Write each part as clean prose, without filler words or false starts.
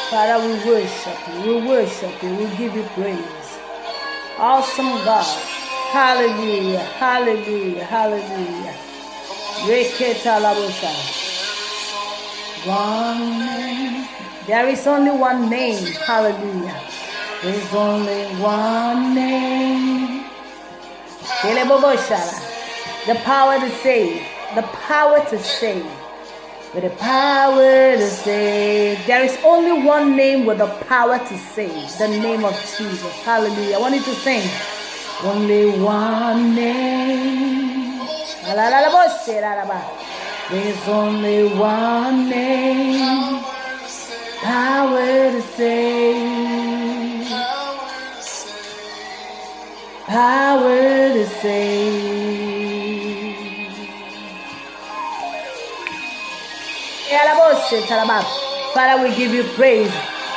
Father, we worship you. We worship you. We give you praise. Awesome God. Hallelujah. Hallelujah. Hallelujah. One name. There is only one name. Hallelujah. There is only one name. The power to save. The power to save. With the power to save. There is only one name with the power to save. The name of Jesus. Hallelujah. I want you to sing. Only one name. There's only one name. Power to save. Power to save. Father, we give you praise.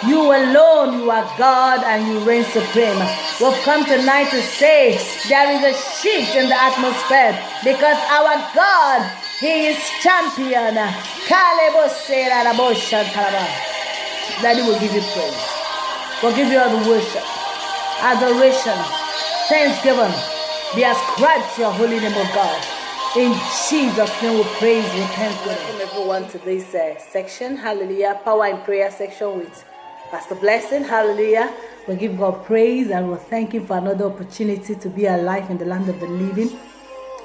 You alone, you are God and you reign supreme. We've come tonight to say there is a shift in the atmosphere because our God, He is champion. Daddy will give you praise. We'll give you all the worship, adoration, thanksgiving. Be ascribed to your holy name, O God. In Jesus' name we praise you. Welcome everyone to this section. Hallelujah. Power and prayer section with Pastor Blessing. Hallelujah. We give God praise and we thank Him for another opportunity to be alive in the land of the living.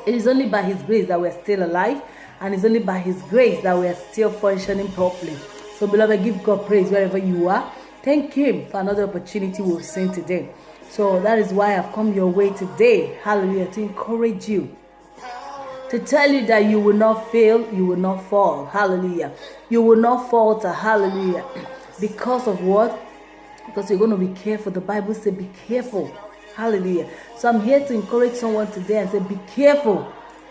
It is only by His grace that we are still alive, and it's only by His grace that we are still functioning properly. So beloved, give God praise wherever you are. Thank Him for another opportunity we've seen today. So that is why I've come your way today. Hallelujah. To encourage you. To tell you that you will not fail, you will not fall. Hallelujah. You will not falter. Hallelujah. Because of what? Because you're going to be careful. The Bible says be careful. Hallelujah. So I'm here to encourage someone today and say be careful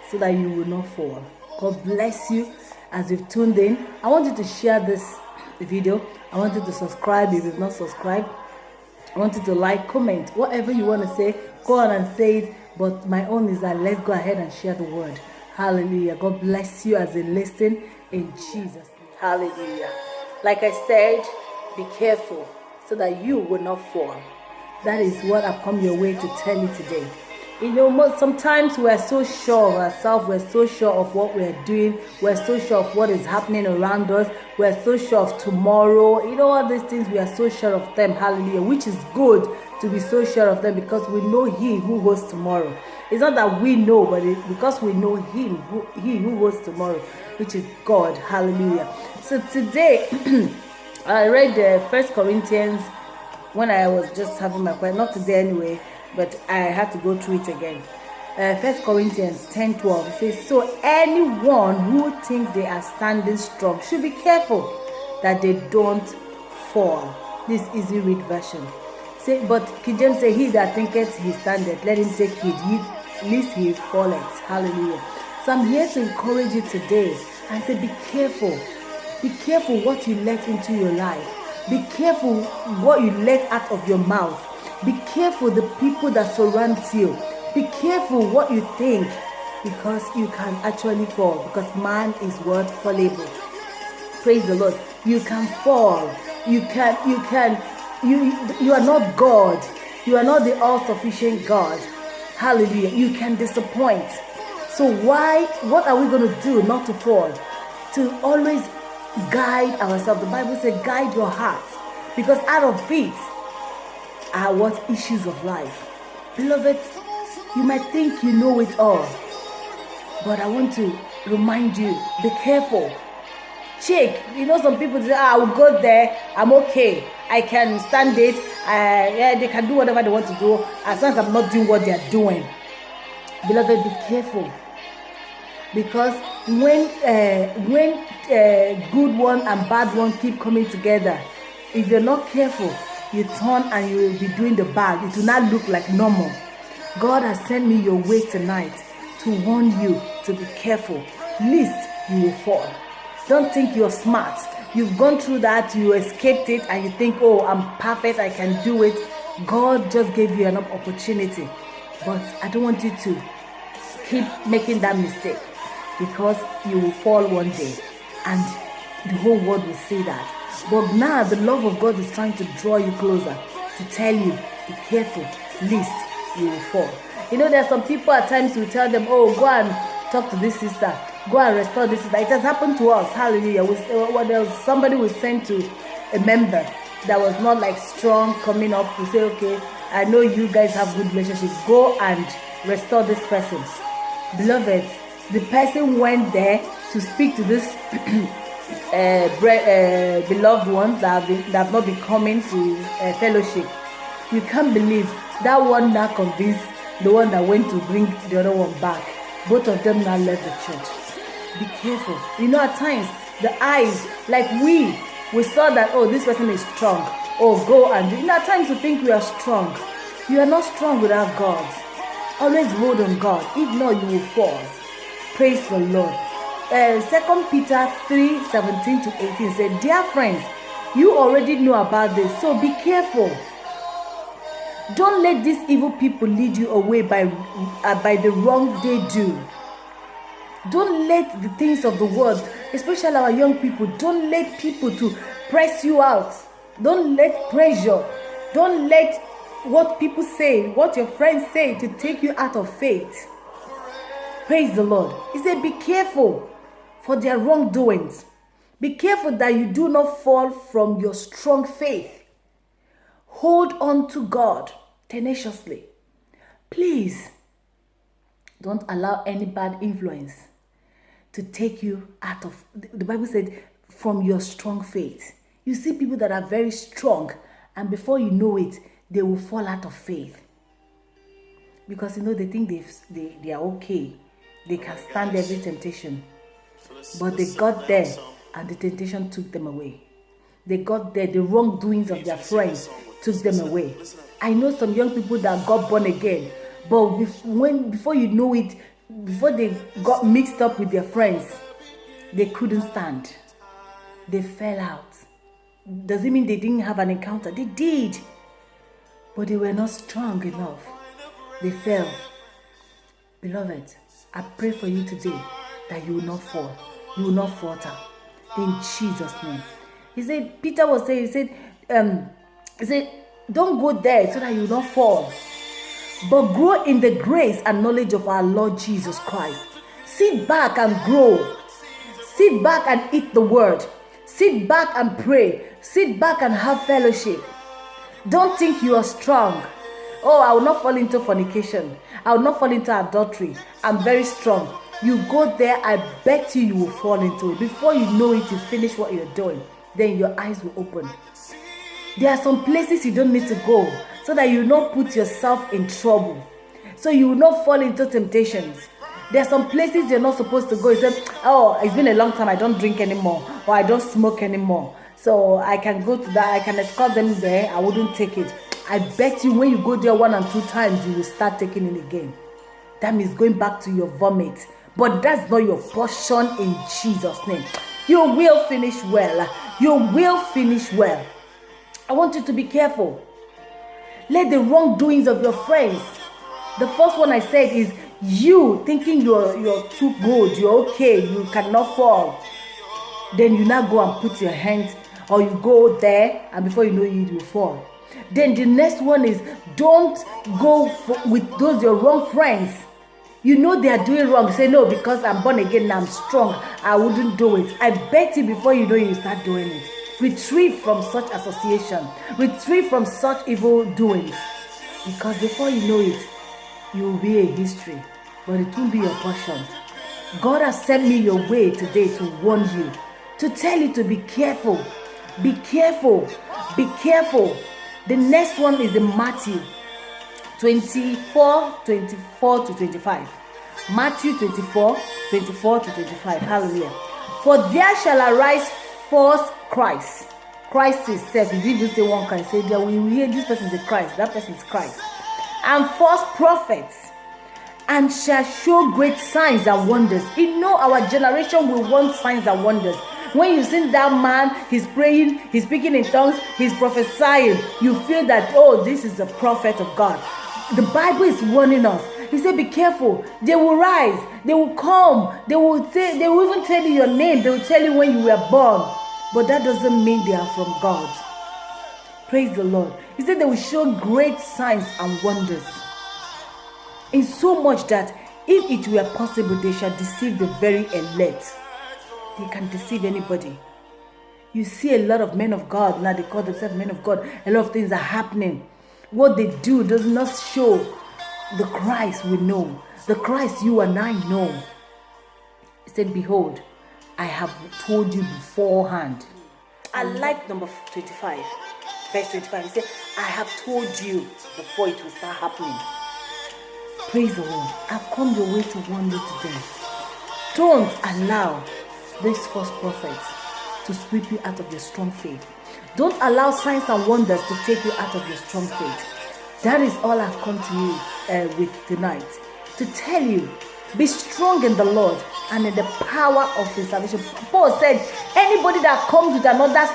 so that you will not fall. God bless you as you've tuned in. I want you to share this video. I want you to subscribe if you've not subscribed. I want you to like, comment, whatever you want to say. Go on and say it. But my own is that let's go ahead and share the word. Hallelujah. God bless you as you listen in Jesus' name. Hallelujah. Like I said, be careful so that you will not fall. That is what I've come your way to tell you today. You know, sometimes we're so sure of ourselves, we're so sure of what we're doing, we're so sure of what is happening around us, we're so sure of tomorrow. You know, all these things, we are so sure of them. Hallelujah. Which is good to be so sure of them because we know He who goes tomorrow. It's not that we know, but because we know Him, He who goes tomorrow, which is God. Hallelujah. So today, I read 1 Corinthians when I was just having my quiet, not today anyway, but I had to go through it again. 1 Corinthians 10:12 says, so anyone who thinks they are standing strong should be careful that they don't fall. This easy read version. Say, but King James say, he that thinketh he standeth, let him take heed, lest he falleth. Hallelujah. So I'm here to encourage you today and say, be careful. Be careful what you let into your life. Be careful what you let out of your mouth. Be careful the people that surround you. Be careful what you think, because you can actually fall, because man is what? Fallible. Praise the Lord. You can fall. You are not God. You are not the all-sufficient God. Hallelujah. You can disappoint. So what are we going to do not to fall? To always guide ourselves. The Bible says guide your heart, because out of it are what? Issues of life. Beloved, you might think you know it all, but I want to remind you, be careful. Check. You know, some people say, I will go there, I'm okay, I can stand it, yeah, they can do whatever they want to do as long as I'm not doing what they are doing. Beloved, be careful, because when good one and bad one keep coming together, if you're not careful, you turn and you will be doing the bad. It will not look like normal. God has sent me your way tonight to warn you to be careful, lest you will fall. Don't think you're smart. You've gone through that, you escaped it, and you think, oh, I'm perfect, I can do it. God just gave you an opportunity. But I don't want you to keep making that mistake. because you will fall one day, and the whole world will see that. But now the love of God is trying to draw you closer, to tell you, be careful, lest you will fall. You know, there are some people at times who tell them, oh, go and talk to this sister, go and restore this sister. It has happened to us. Hallelujah. Somebody was sent to a member that was not like strong coming up to say, okay, I know you guys have good relationship, go and restore this person. Beloved, the person went there to speak to this beloved ones that have not been coming to fellowship. You can't believe that one now convinced the one that went to bring the other one back. Both of them now left the church. Be careful. You know, at times the eyes, like we saw that, oh, this person is strong, oh, go and do. You know, at times you think we are strong. You are not strong without God. Always hold on God. If not, you will fall. Praise the Lord. 2 Peter 3:17 to 18 said, dear friends, you already know about this, so be careful. Don't let these evil people lead you away by the wrong they do. Don't let the things of the world, especially our young people, don't let people to press you out. Don't let pressure, don't let what people say, what your friends say to take you out of faith. Praise the Lord. He said, be careful for their wrongdoings. Be careful that you do not fall from your strong faith. Hold on to God tenaciously. Please don't allow any bad influence to take you out of, the Bible said, from your strong faith. You see people that are very strong, and before you know it, they will fall out of faith. Because, you know, they think they are okay. They can stand every temptation. But they got there, and the temptation took them away. They got there, the wrongdoings of their friends took them away. I know some young people that got born again, but before you know it, before they got mixed up with their friends, they couldn't stand. They fell out. Does it mean they didn't have an encounter? They did. But they were not strong enough. They fell. Beloved, I pray for you today that you will not fall. You will not falter. In Jesus' name. He said, Peter was saying, he said, don't go there so that you will not fall, but grow in the grace and knowledge of our Lord Jesus Christ. Sit back and grow. Sit back and eat the word. Sit back and pray. Sit back and have fellowship. Don't think you are strong. Oh, I will not fall into fornication. I will not fall into adultery. I'm very strong. You go there, I bet you will fall into it. Before you know it, you finish what you're doing. Then your eyes will open. There are some places you don't need to go so that you will not put yourself in trouble. So you will not fall into temptations. There are some places you're not supposed to go. You say, oh, it's been a long time, I don't drink anymore, or I don't smoke anymore. So I can go to that, I can escort them there, I wouldn't take it. I bet you when you go there 1 and 2 times, you will start taking it again. That means going back to your vomit. But that's not your portion in Jesus' name. You will finish well. You will finish well. I want you to be careful. Let the wrongdoings of your friends. The first one I said is you thinking you're too good, you're okay, you cannot fall. Then you now go and put your hands, or you go there, and before you know it, you fall. Then the next one is don't go with those your wrong friends. You know they are doing wrong. Say, no, because I'm born again and I'm strong, I wouldn't do it. I bet you before you know it, you start doing it. Retrieve from such association. Retrieve from such evil doings. Because before you know it, you will be a history. But it won't be your portion. God has sent me your way today to warn you. To tell you to be careful. Be careful. Be careful. The next one is in Matthew 24 to 25. Matthew 24 to 25. Hallelujah. For there shall arise false Christ. Christ himself. He didn't even say one Christ. He said, there we hear this person is a Christ. That person is Christ. And false prophets. And shall show great signs and wonders. You know our generation will want signs and wonders. When you see that man, he's praying, he's speaking in tongues, he's prophesying, you feel that, oh, this is a prophet of God. The Bible is warning us. He said, be careful. They will rise. They will come. They will even tell you your name. They will tell you when you were born. But that doesn't mean they are from God. Praise the Lord. He said they will show great signs and wonders. In so much that if it were possible, they shall deceive the very elect. They can deceive anybody. You see a lot of men of God, now they call themselves men of God. A lot of things are happening. What they do does not show the Christ we know. The Christ you and I know. He said, behold, I have told you beforehand. I like number 25. Verse 25. He said, I have told you before it will start happening. Praise the Lord. I've come your way to warn you today. Don't allow these false prophets to sweep you out of your strong faith. Don't allow signs and wonders to take you out of your strong faith. That is all I've come to you with tonight. To tell you, be strong in the Lord and in the power of his salvation. Paul said, anybody that comes with another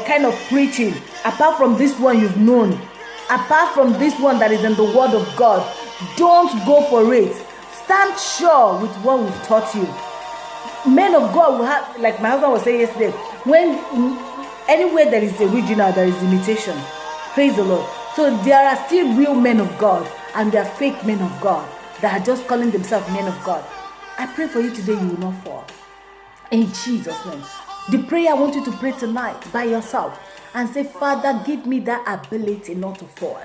kind of preaching, apart from this one you've known, apart from this one that is in the word of God, don't go for it. Stand sure with what we've taught you. Men of God will have, like my husband was saying yesterday, when anywhere there is original, there is imitation. Praise the Lord. So there are still real men of God and there are fake men of God that are just calling themselves men of God. I pray for you today you will not fall. In Jesus' name. The prayer I want you to pray tonight by yourself and say, Father, give me that ability not to fall.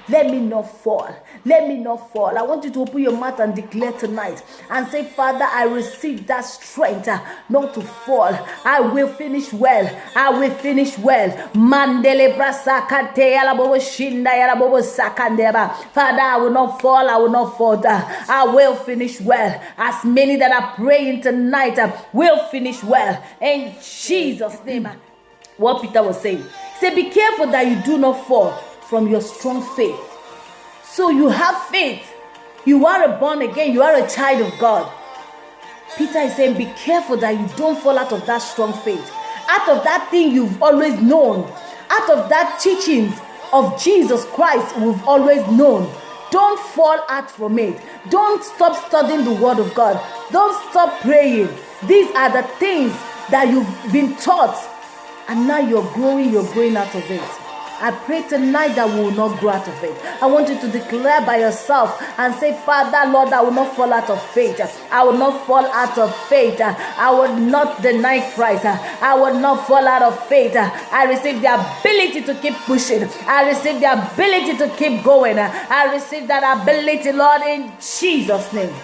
Let me not fall. Let me not fall. I want you to open your mouth and declare tonight and say, Father, I receive that strength not to fall. I will finish well. I will finish well. Mandele brasakate yalabobo shinda yalabobo sakandeba. Father, I will not fall. I will not falter. I will finish well. As many that are praying tonight will finish well. In Jesus' name. What Peter was saying. He said, be careful that you do not fall from your strong faith. So you have faith. You are a born again. You are a child of God. Peter is saying, be careful that you don't fall out of that strong faith. Out of that thing you've always known. Out of that teachings of Jesus Christ we've always known. Don't fall out from it. Don't stop studying the word of God. Don't stop praying. These are the things that you've been taught. And now you're growing out of it. I pray tonight that we will not grow out of it. I want you to declare by yourself and say, Father, Lord, I will not fall out of faith. I will not fall out of faith. I will not deny Christ. I will not fall out of faith. I receive the ability to keep pushing. I receive the ability to keep going. I receive that ability, Lord, in Jesus' name.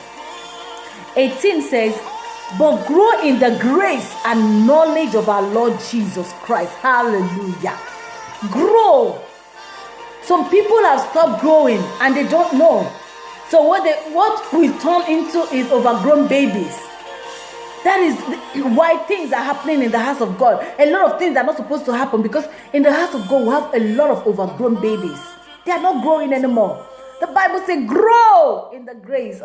18 says, but grow in the grace and knowledge of our Lord Jesus Christ. Hallelujah. Grow. Some people have stopped growing and they don't know. So what we turn into is overgrown babies. That is why things are happening in the house of God. A lot of things are not supposed to happen because in the house of God we have a lot of overgrown babies. They are not growing anymore. The Bible says, grow in the grace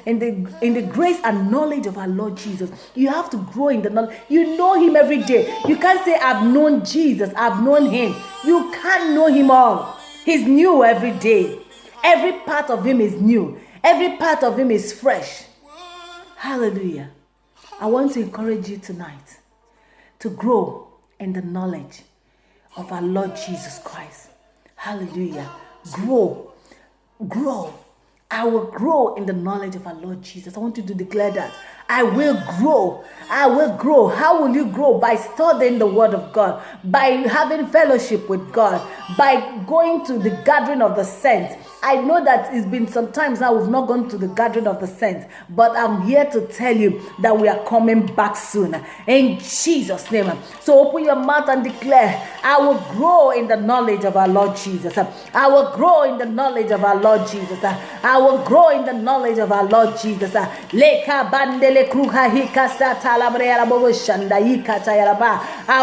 in the grace and knowledge of our Lord Jesus. You have to grow in the knowledge. You know him every day. You can't say, I've known Jesus, I've known him. You can't know him all. He's new every day. Every part of him is new. Every part of him is fresh. Hallelujah. I want to encourage you tonight to grow in the knowledge of our Lord Jesus Christ. Hallelujah. Grow. I will grow in the knowledge of our Lord Jesus. I want you to declare that. I will grow. I will grow. How will you grow? By studying the word of God. By having fellowship with God. By going to the gathering of the saints. I know that it's been some times now we've not gone to the gathering of the saints. But I'm here to tell you that we are coming back soon. In Jesus' name. So open your mouth and declare, I will grow in the knowledge of our Lord Jesus. I will grow in the knowledge of our Lord Jesus. I will grow in the knowledge of our Lord Jesus. I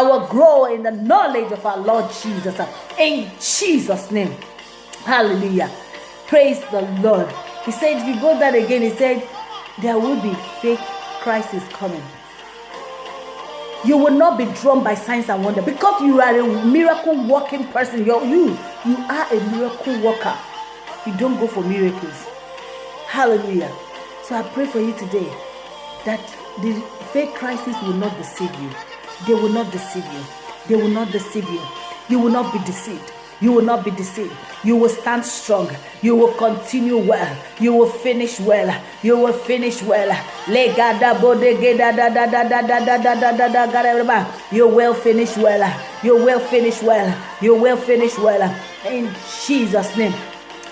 will grow in the knowledge of our Lord Jesus. In Jesus' name. Hallelujah. Praise the Lord. He said, if you go that again, he said, there will be fake Christ is coming. You will not be drawn by signs and wonder because you are a miracle working person. You are a miracle worker. You don't go for miracles. Hallelujah. So I pray for you today that the fake crisis will not deceive you. They will not deceive you. They will not deceive you. You will not be deceived. You will not be deceived. You will stand strong. You will continue well. You will finish well. You will finish well. You will finish well. You will finish well. You will finish well. In Jesus' name.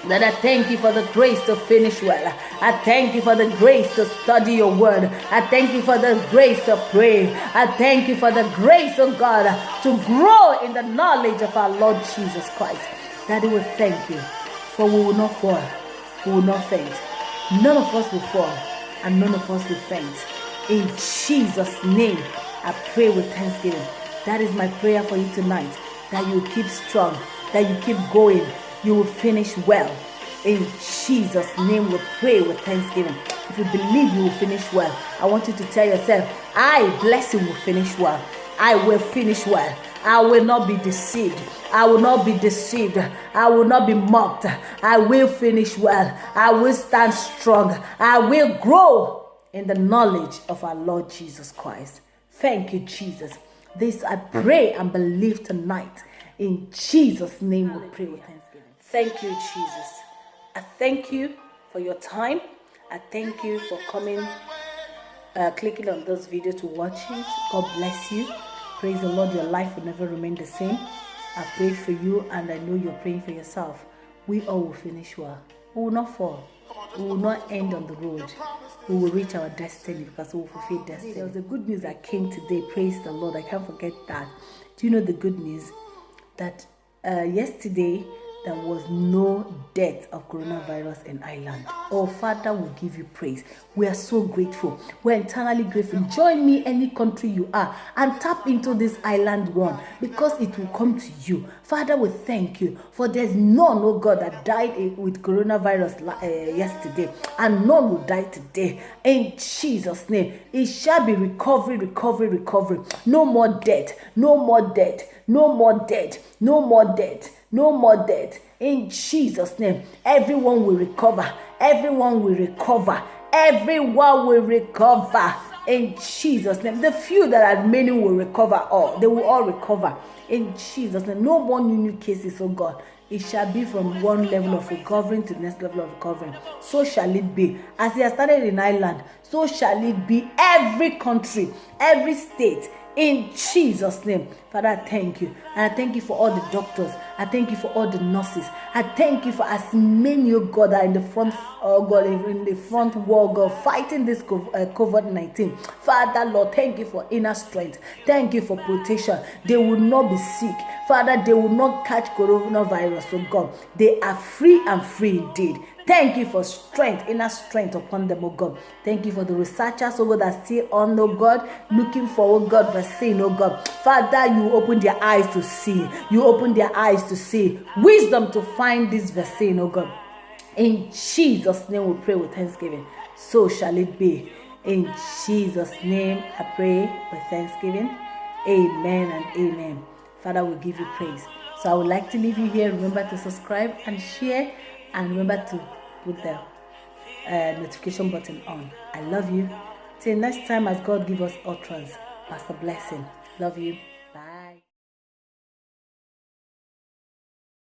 That I thank you for the grace to finish well. I thank you for the grace to study your word. I thank you for the grace to pray. I thank you for the grace of God to grow in the knowledge of our Lord Jesus Christ. Daddy, we thank you, for we will not fall. We will not faint. None of us will fall and none of us will faint. In Jesus' name, I pray with thanksgiving. That is my prayer for you tonight. That you keep strong. That you keep going. You will finish well. In Jesus' name we pray with thanksgiving. If you believe you will finish well, I want you to tell yourself, I, blessing, will finish well. I will finish well. I will not be deceived. I will not be deceived. I will not be mocked. I will finish well. I will stand strong. I will grow in the knowledge of our Lord Jesus Christ. Thank you, Jesus. This I pray and believe tonight. In Jesus' name we pray with thanksgiving. Thank you, Jesus. I thank you for your time. I thank you for coming, clicking on this video to watch it. God bless you. Praise the Lord. Your life will never remain the same. I prayed for you and I know you're praying for yourself. We all will finish well. We will not fall. We will not end on the road. We will reach our destiny because we will fulfill destiny. There was a good news that came today. Praise the Lord. I can't forget that. Do you know the good news? That yesterday, there was no death of coronavirus in Ireland. Oh, Father, we give you praise. We are so grateful. We're eternally grateful. Join me any country you are and tap into this island one because it will come to you. Father, we thank you for there's none, oh God, that died with coronavirus yesterday and none will die today. In Jesus' name, it shall be recovery, recovery, recovery. No more death, no more death, no more death, no more death. No more death. In Jesus' name, everyone will recover. Everyone will recover. Everyone will recover. In Jesus' name. The few that are remaining will recover all. They will all recover. In Jesus' name. No more new cases, oh God. It shall be from one level of recovering to the next level of recovering. So shall it be. As it has started in Ireland, so shall it be every country, every state. In Jesus' name, Father, I thank you. And I thank you for all the doctors. I thank you for all the nurses. I thank you for as many, oh God, are in the front, oh God, in the front wall, God, fighting this COVID-19. Father, Lord, thank you for inner strength. Thank you for protection. They will not be sick. Father, they will not catch coronavirus, oh God. They are free and free indeed. Thank you for strength, inner strength upon them, oh God. Thank you for the researchers, oh God, that are still on, oh God, looking for, oh God, vaccine, oh God. Father, you open their eyes to see. You open their eyes to see. Wisdom to find this vaccine, oh God. In Jesus' name we pray with thanksgiving. So shall it be. In Jesus' name I pray with thanksgiving. Amen and amen. Father, we give you praise. So I would like to leave you here. Remember to subscribe and share. And remember to put the notification button on. I love you. Till next time, as God give us utterance. Pastor Blessing. Love you.